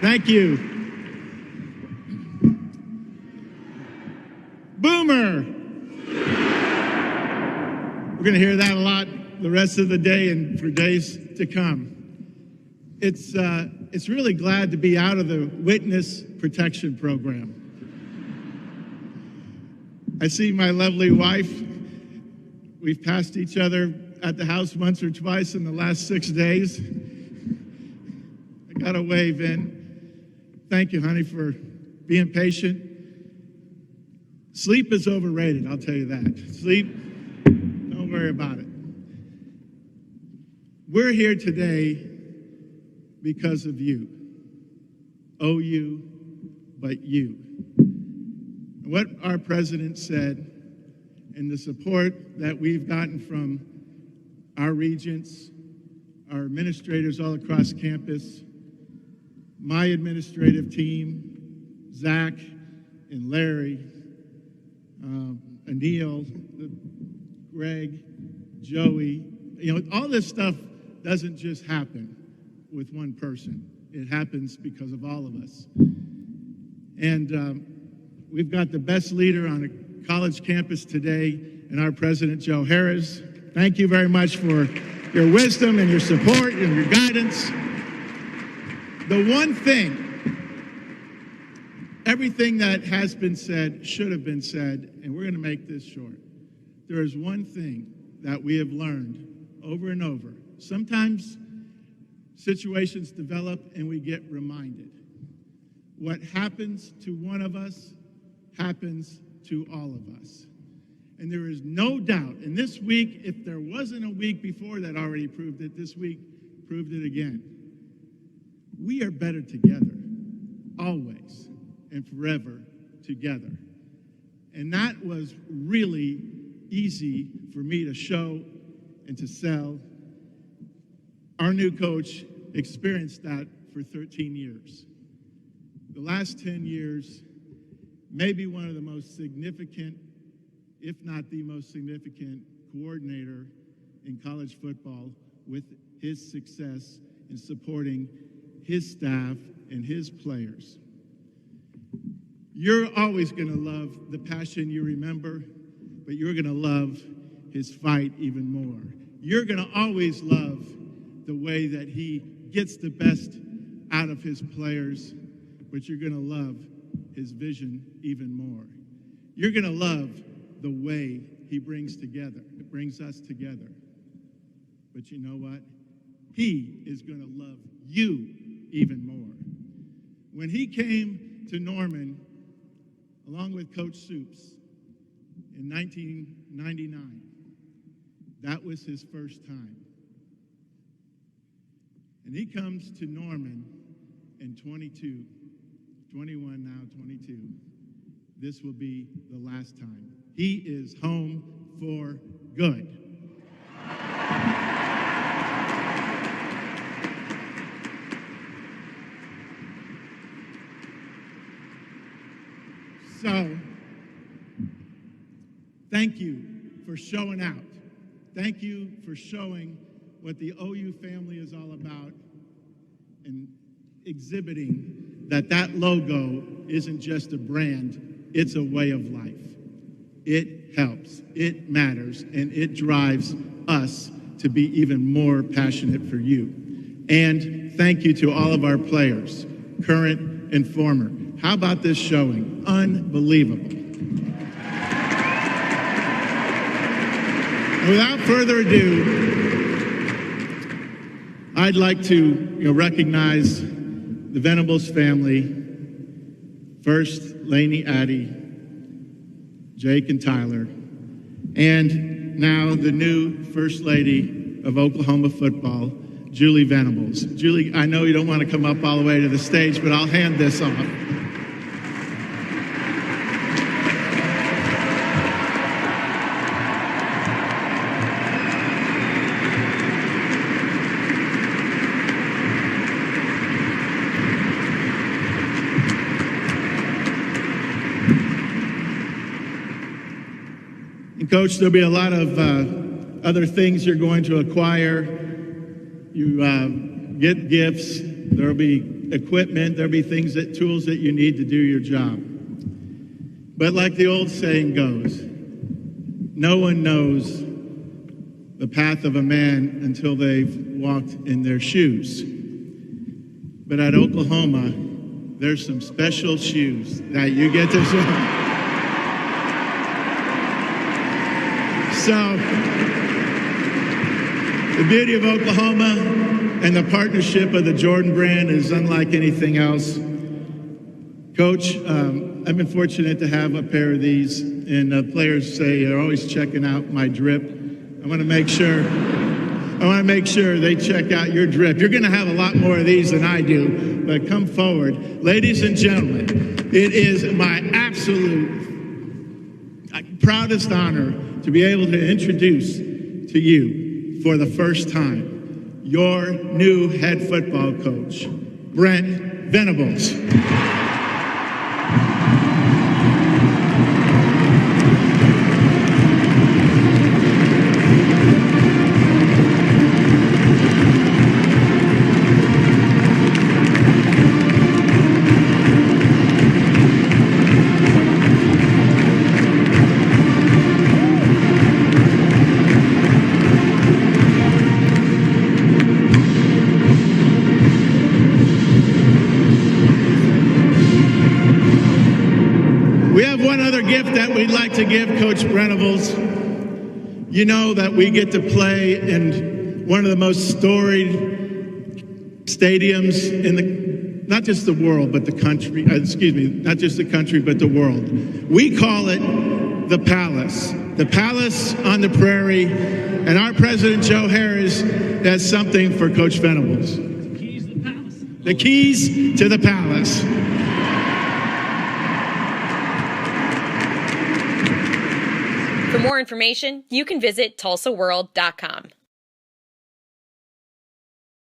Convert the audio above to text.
Thank you. Boomer. We're going to hear that a lot the rest of the day and for days to come. It's really glad to be out of the witness protection program. I see my lovely wife. We've passed each other at the house once or twice in the last 6 days. I got to wave in. Thank you, honey, for being patient. Sleep is overrated, I'll tell you that. Sleep, don't worry about it. We're here today because of you. OU, but you. What our president said and the support that we've gotten from our regents, our administrators all across campus, my administrative team, Zach and Larry, Anil, Greg, Joey, all this stuff doesn't just happen with one person. It happens because of all of us. And we've got the best leader on a college campus today, and our president, Joe Harris. Thank you very much for your wisdom and your support and your guidance. The one thing, everything that has been said should have been said, and we're going to make this short. There is one thing that we have learned over and over. Sometimes situations develop and we get reminded. What happens to one of us happens to all of us. And there is no doubt, and this week, if there wasn't a week before that already proved it, this week proved it again. We are better together, always and forever together. And that was really easy for me to show and to sell. Our new coach experienced that for 13 years. The last 10 years, maybe one of the most significant, if not the most significant, coordinator in college football with his success in supporting his staff and his players. You're always going to love the passion you remember, but you're going to love his fight even more. You're going to always love the way that he gets the best out of his players, but you're going to love his vision even more. You're going to love the way he brings us together. But you know what? He is going to love you even more. When he came to Norman, along with Coach Soups, in 1999, that was his first time. And he comes to Norman in 21 now, 22. This will be the last time. He is home for good. So, thank you for showing out. Thank you for showing what the OU family is all about and exhibiting that logo isn't just a brand, it's a way of life. It helps, it matters, and it drives us to be even more passionate for you. And thank you to all of our players, current and former. How about this showing? Unbelievable. Without further ado, I'd like to recognize the Venables family. First, Lainey, Addie, Jake, and Tyler. And now the new First Lady of Oklahoma football, Julie Venables. Julie, I know you don't want to come up all the way to the stage, but I'll hand this off. Coach, there'll be a lot of other things you're going to acquire. You get gifts. There'll be equipment, there'll be tools that you need to do your job. But like the old saying goes, no one knows the path of a man until they've walked in their shoes. But at Oklahoma, there's some special shoes that you get to show. So, the beauty of Oklahoma and the partnership of the Jordan brand is unlike anything else. Coach, I've been fortunate to have a pair of these, and players say they're always checking out my drip. I want to make sure they check out your drip. You're going to have a lot more of these than I do, but come forward. Ladies and gentlemen, it is my absolute proudest honor to be able to introduce to you for the first time your new head football coach, Brent Venables. That we'd like to give Coach Venables. You know that we get to play in one of the most storied stadiums in not just the world, but the country, not just the country, but the world. We call it the Palace on the Prairie, and our president, Joe Harris, has something for Coach Venables. The keys to the Palace. For more information, you can visit TulsaWorld.com.